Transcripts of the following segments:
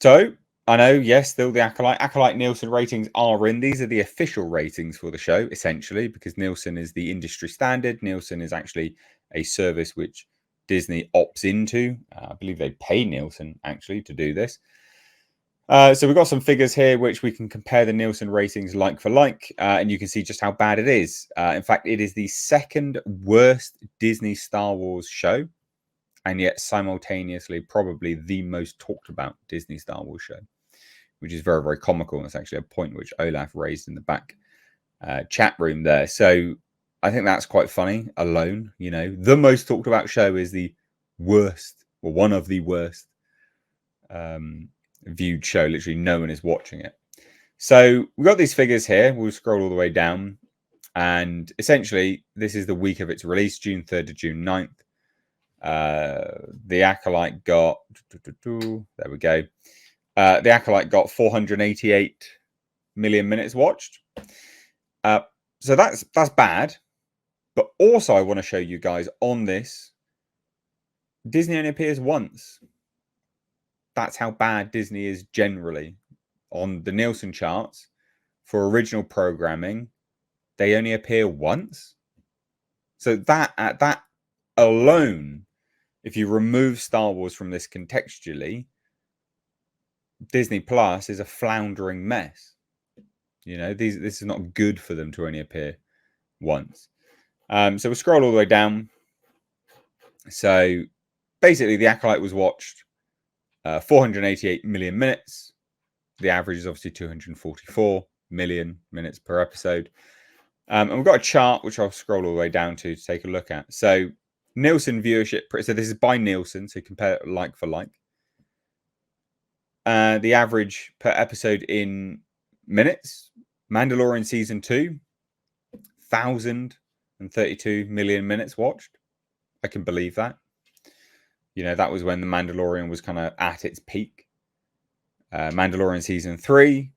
So I know, yes, still the Acolyte Nielsen ratings are in. These are the official ratings for the show, essentially, because Nielsen is the industry standard. Nielsen is actually a service which Disney opts into. I believe they pay Nielsen actually to do this. So we've got some figures here which we can compare the Nielsen ratings like for like, and you can see just how bad it is. In fact, it is the second worst Disney Star Wars show, and yet simultaneously probably the most talked about Disney Star Wars show, which is very, very comical. And it's actually a point which Olaf raised in the back chat room there. So I think that's quite funny alone. You know, the most talked about show is the worst, or one of the worst viewed show. Literally no one is watching it. So we've got these figures here. We'll scroll all the way down. And essentially, this is the week of its release, June 3rd to June 9th. The Acolyte got... There we go. The Acolyte got 488 million minutes watched. So that's bad. But also I want to show you guys on this, Disney only appears once. That's how bad Disney is generally. On the Nielsen charts for original programming, they only appear once. So that alone, if you remove Star Wars from this contextually, Disney Plus is a floundering mess. You know, this is not good for them to only appear once. So we'll scroll all the way down. So basically, the Acolyte was watched 488 million minutes. The average is obviously 244 million minutes per episode. And we've got a chart, which I'll scroll all the way down to take a look at. So Nielsen viewership. So this is by Nielsen, so compare it like for like. The average per episode in minutes. Mandalorian Season 2, 1,032 million minutes watched. I can believe that. You know, that was when The Mandalorian was kind of at its peak. Mandalorian Season 3,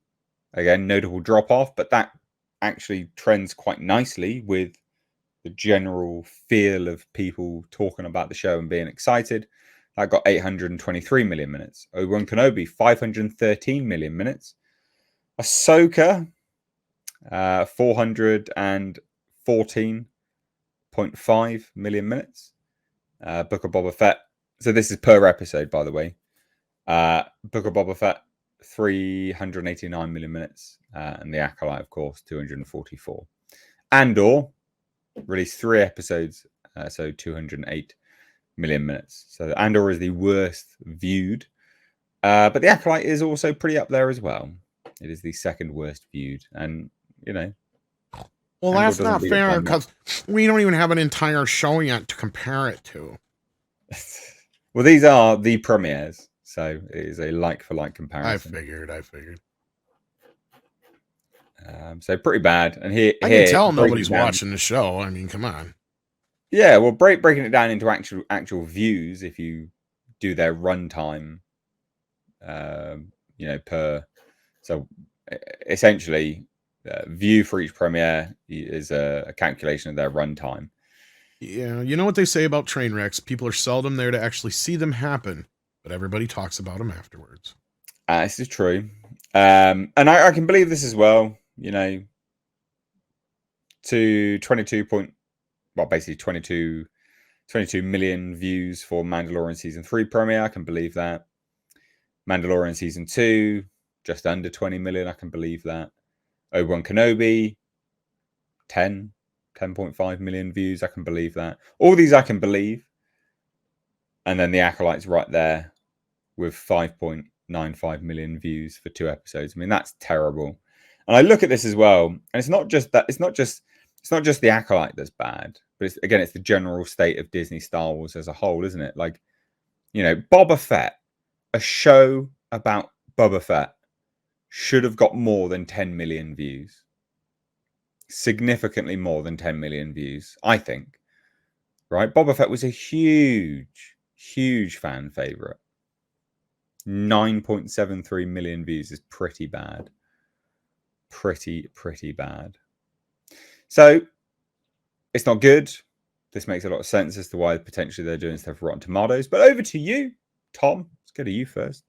again, notable drop-off, but that actually trends quite nicely with the general feel of people talking about the show and being excited. That got 823 million minutes. Obi-Wan Kenobi, 513 million minutes. Ahsoka, 414.5 million minutes. Book of Boba Fett. So this is per episode, by the way. Book of Boba Fett, 389 million minutes. And The Acolyte, of course, 244. Andor released 3 episodes, so 208 million minutes. So Andor is the worst viewed. But The Acolyte is also pretty up there as well. It is the second worst viewed. And, you know. Well, Andor that's not fair because we don't even have an entire show yet to compare it to. Well, these are the premieres. So it is a like-for-like comparison. I figured. So pretty bad. And here I can tell nobody's watching the show. I mean, come on. Yeah, well, breaking it down into actual views, if you do their runtime, you know, per... So essentially, view for each premiere is a calculation of their runtime. Yeah, you know what they say about train wrecks? People are seldom there to actually see them happen, but everybody talks about them afterwards. This is true. And I can believe this as well, you know, to 22 million views for Mandalorian Season 3 premiere. I can believe that. Mandalorian Season 2, just under 20 million. I can believe that. Obi-Wan Kenobi, 10.5 million views. I can believe that. All these I can believe. And then The Acolyte's right there with 5.95 million views for 2 episodes. I mean, that's terrible. And I look at this as well, and it's not just The Acolyte that's bad, but it's the general state of Disney Star Wars as a whole, isn't it? Like, you know, Boba Fett, a show about Boba Fett should have got more than 10 million views. Significantly more than 10 million views, I think. Right? Boba Fett was a huge fan favorite. 9.73 million views is pretty bad. Pretty bad. So, it's not good. This makes a lot of sense as to why potentially they're doing stuff for Rotten Tomatoes. But over to you, Tom. Let's go to you first.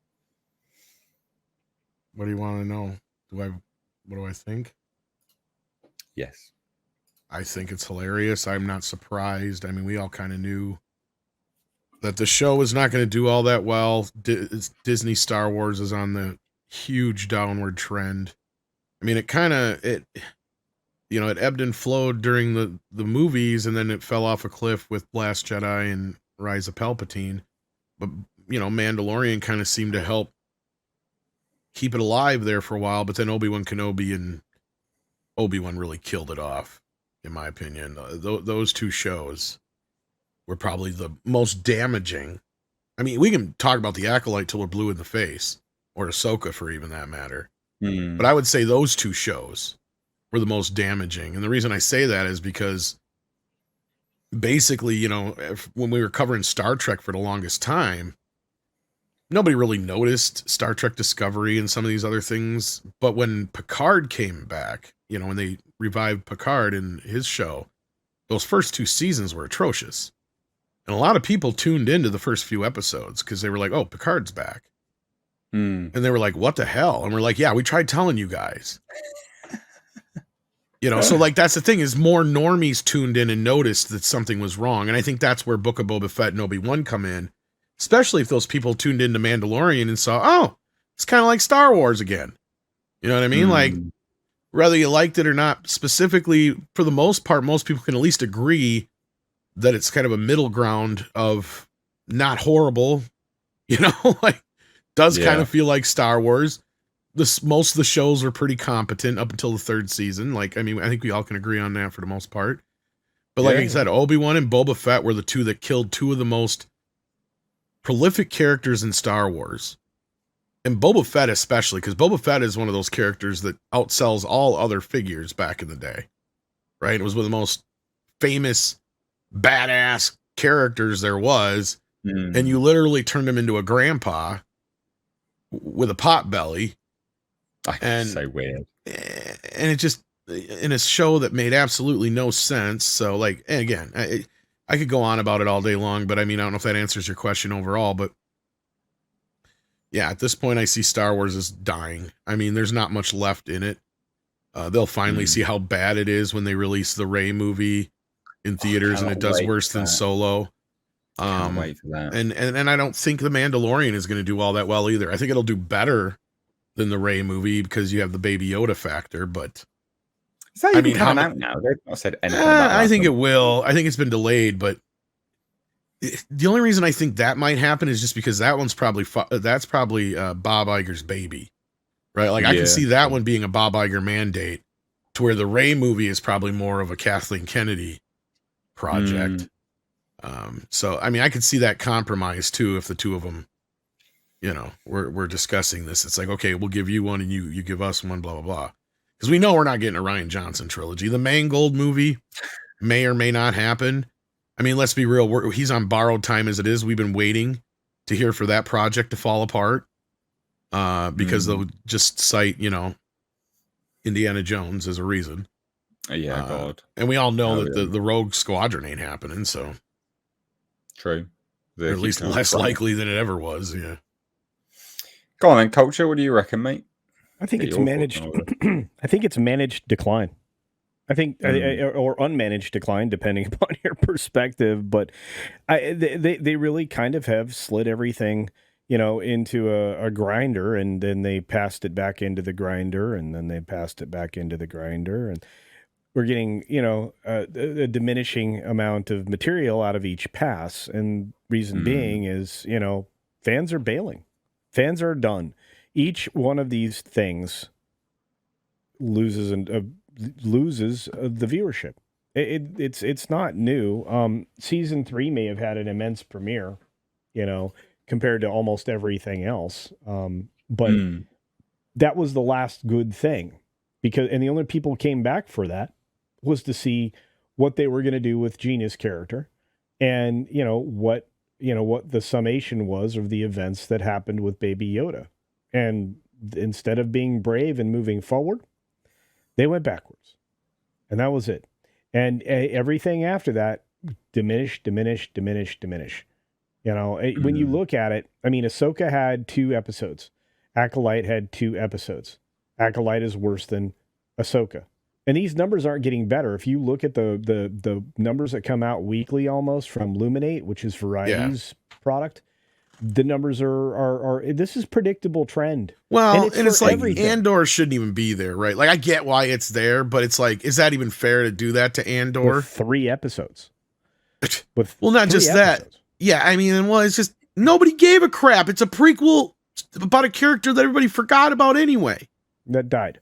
What do you want to know? What do I think? Yes. I think it's hilarious. I'm not surprised. I mean, we all kind of knew that the show was not going to do all that well. Disney Star Wars is on the huge downward trend. I mean, it it ebbed and flowed during the movies, and then it fell off a cliff with Last Jedi and Rise of Palpatine. But Mandalorian kind of seemed to help keep it alive there for a while. But then Obi-Wan Kenobi and Obi-Wan really killed it off, in my opinion. Those two shows were probably the most damaging. I mean, we can talk about the Acolyte till we're blue in the face, or Ahsoka for even that matter. But I would say those two shows were the most damaging. And the reason I say that is because basically, when we were covering Star Trek for the longest time, nobody really noticed Star Trek Discovery and some of these other things. But when Picard came back, when they revived Picard in his show, those first two seasons were atrocious. And a lot of people tuned into the first few episodes because they were like, oh, Picard's back. And they were like, what the hell? And we're like, yeah, we tried telling you guys. So like that's the thing is more normies tuned in and noticed that something was wrong. And I think that's where Book of Boba Fett and Obi-Wan come in, especially if those people tuned into Mandalorian and saw, oh, it's kind of like Star Wars again. You know what I mean? Like, whether you liked it or not, specifically, for the most part, most people can at least agree that it's kind of a middle ground of not horrible, like does kind of feel like Star Wars. Most of the shows were pretty competent up until the third season. Like, I mean, I think we all can agree on that for the most part. But like I said, Obi-Wan and Boba Fett were the two that killed two of the most prolific characters in Star Wars. And Boba Fett especially, because Boba Fett is one of those characters that outsells all other figures back in the day. Right? It was one of the most famous, badass characters there was. And you literally turned him into a grandpa with a pot belly. And so weird. And it just, in a show that made absolutely no sense. So, like, again, I could go on about it all day long, but I mean, I don't know if that answers your question overall, but yeah, at this point, I see Star Wars as dying. I mean, there's not much left in it. They'll finally see how bad it is when they release the Rey movie in theaters, and it does worse than Solo. Can't wait for that. And I don't think The Mandalorian is going to do all that well either. I think it'll do better than the Rey movie because you have the Baby Yoda factor, but is that even coming out now? They've not said anything about that. I think it will. I think it's been delayed, but the only reason I think that might happen is just because that's probably Bob Iger's baby, right? Like I can see that one being a Bob Iger mandate, to where the Rey movie is probably more of a Kathleen Kennedy project. So I mean, I could see that compromise too if the two of them, we're discussing this. It's like, okay, we'll give you one and you give us one, blah blah blah, because we know we're not getting a Rian Johnson trilogy. The Mangold movie may or may not happen. I mean, let's be real. He's on borrowed time as it is. We've been waiting to hear for that project to fall apart because they'll just cite, Indiana Jones as a reason. God. And we all know that the Rogue Squadron ain't happening, so. True. Or at least less likely than it ever was, yeah. Go on then, Culture. What do you reckon, mate? I think it's managed. I think it's managed decline. I think, or unmanaged decline, depending upon your perspective. But they really kind of have slid everything, into a grinder, and then they passed it back into the grinder, and then they passed it back into the grinder, and we're getting, a diminishing amount of material out of each pass. And reason being is, fans are bailing. Fans are done. Each one of these things loses the viewership. It's not new. Season 3 may have had an immense premiere, compared to almost everything else. But that was the last good thing, and the only people who came back for that was to see what they were going to do with Gina's character, and what the summation was of the events that happened with Baby Yoda. And instead of being brave and moving forward, they went backwards, and that was it. And everything after that diminish. When you look at it, I mean, Ahsoka had 2 episodes, Acolyte had 2 episodes. Acolyte is worse than Ahsoka. And these numbers aren't getting better. If you look at the numbers that come out weekly almost from Luminate, which is Variety's product, the numbers are this is predictable trend. Well, and it's like everything. Andor shouldn't even be there, right? Like I get why it's there, but it's like, is that even fair to do that to Andor? With 3 episodes. Well, not just that. Yeah, I mean, well, it's just nobody gave a crap. It's a prequel about a character that everybody forgot about anyway. That died.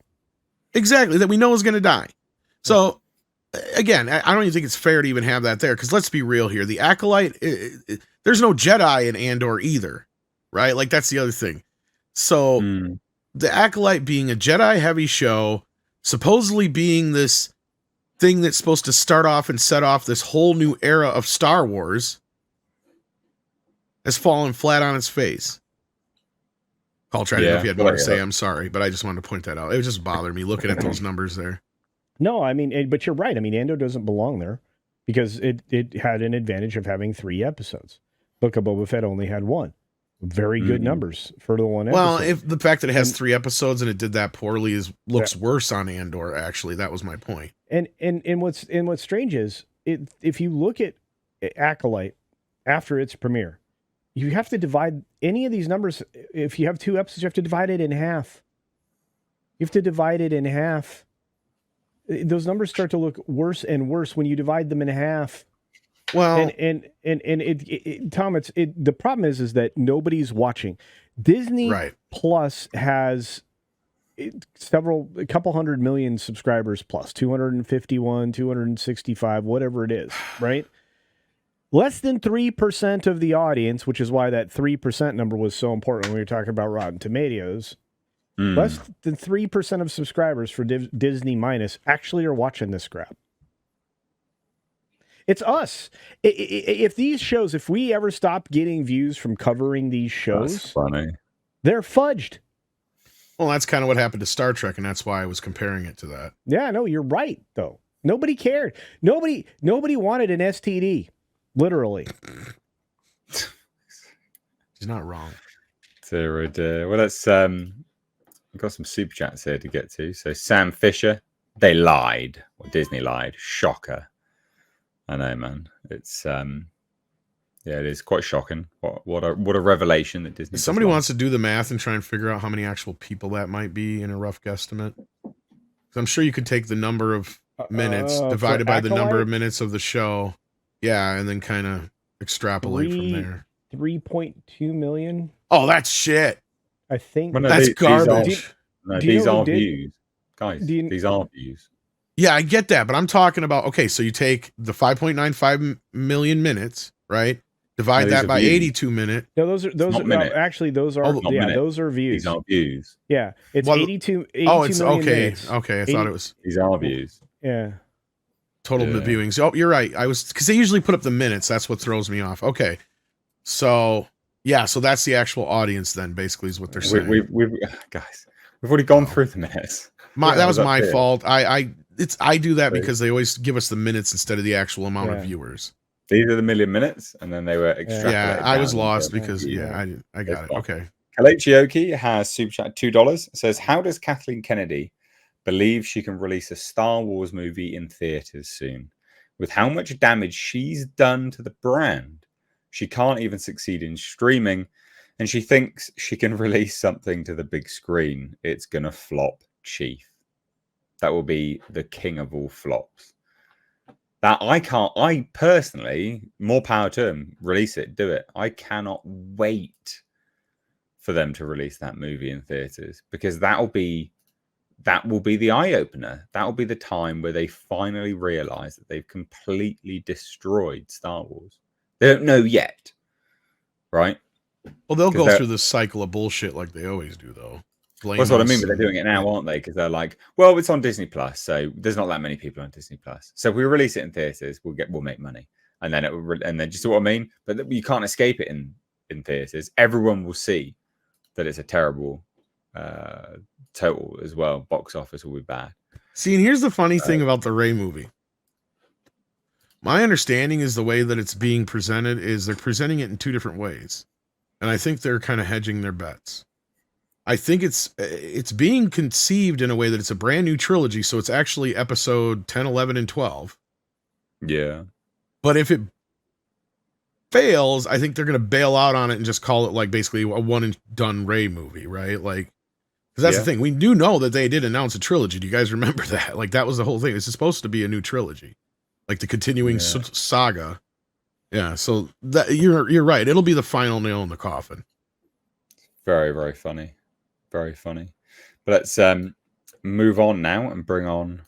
Exactly, that we know is going to die. So, again, I don't even think it's fair to even have that there, because let's be real here. The Acolyte, there's no Jedi in Andor either, right? Like, that's the other thing. So, the Acolyte being a Jedi-heavy show, supposedly being this thing that's supposed to start off and set off this whole new era of Star Wars, has fallen flat on its face. Paul, try to know if you had more to say. I'm sorry, but I just wanted to point that out. It would just bother me looking at those numbers there. No, I mean, but you're right. I mean, Andor doesn't belong there because it had an advantage of having 3 episodes. Book of Boba Fett only had 1. Very good numbers for the 1 episode. Well, if the fact that it has 3 episodes and it did that poorly looks worse on Andor, actually, that was my point. And what's strange is if you look at Acolyte after its premiere, you have to divide any of these numbers. If you have 2 episodes, you have to divide it in half. You have to divide it in half. Those numbers start to look worse and worse when you divide them in half. Well, and Tom, the problem is that nobody's watching. Disney Plus has a couple 100 million subscribers plus 251, 265, whatever it is, right? Less than 3% of the audience, which is why that 3% number was so important when we were talking about Rotten Tomatoes. Less than 3% of subscribers for Disney Minus actually are watching this crap. It's us. If these shows, if we ever stop getting views from covering these shows, they're fudged. Well, that's kind of what happened to Star Trek, and that's why I was comparing it to that. Yeah, no, you're right, though. Nobody cared. Nobody wanted an STD. Literally. He's not wrong. Well, let's we've got some super chats here to get to. So Sam Fisher, they lied. Well, Disney lied. Shocker. I know, man. It's it is quite shocking. What a revelation that Disney. If somebody wants to do the math and try and figure out how many actual people that might be in a rough guesstimate. I'm sure you could take the number of minutes divided by the number of minutes of the show. Yeah, and then kind of extrapolate from there. 3.2 million. Oh, that's shit. I think that's garbage. These are views. Guys, these are views. Yeah, I get that, but I'm talking about, okay, so you take the 5.95 million minutes, right? Divide that by 82 minutes. No, those are actually those are those are views. These are views. Yeah, it's 82 it's million okay. Minutes. Okay, I thought it was. These are views. Yeah. Total viewings. Oh, you're right. I was because they usually put up the minutes. That's what throws me off. Okay, so yeah, so that's the actual audience then. Basically, is what they're saying. Guys, we've already gone through the minutes. That was my fault. I do that because they always give us the minutes instead of the actual amount of viewers. These are the million minutes, and then they were extrapolated. Yeah, I was lost because I got it. Okay. Kalechi has super chat $2. Says, how does Kathleen Kennedy believe she can release a Star Wars movie in theaters soon? With how much damage she's done to the brand, she can't even succeed in streaming, and she thinks she can release something to the big screen. It's gonna flop, chief. That will be the king of all flops. That I personally, more power to them, release it, do it. I cannot wait for them to release that movie in theaters, because that will be the eye-opener. That will be the time where they finally realize that they've completely destroyed Star Wars. They don't know yet, right? Well, they'll go through this cycle of bullshit like they always do, though. That's what I mean, but they're doing it now, aren't they? Because they're like, well, it's on Disney Plus, so there's not that many people on Disney Plus. So if we release it in theaters, we'll make money, and then just see what I mean. But you can't escape it in theaters. Everyone will see that it's a terrible total as well. Box office will be bad. See, and here's the funny thing about the Rey movie. My understanding is the way that it's being presented is they're presenting it in 2 different ways. And I think they're kind of hedging their bets. I think it's being conceived in a way that it's a brand new trilogy, so it's actually episode 10, 11, and 12. Yeah. But if it fails, I think they're going to bail out on it and just call it like basically a one and done Rey movie, right? Like, because that's the thing. We do know that they did announce a trilogy. Do you guys remember that? Like, that was the whole thing. It's supposed to be a new trilogy, like the continuing saga. Yeah. So that you're right. It'll be the final nail in the coffin. Very, very funny. Very funny. But let's move on now and bring on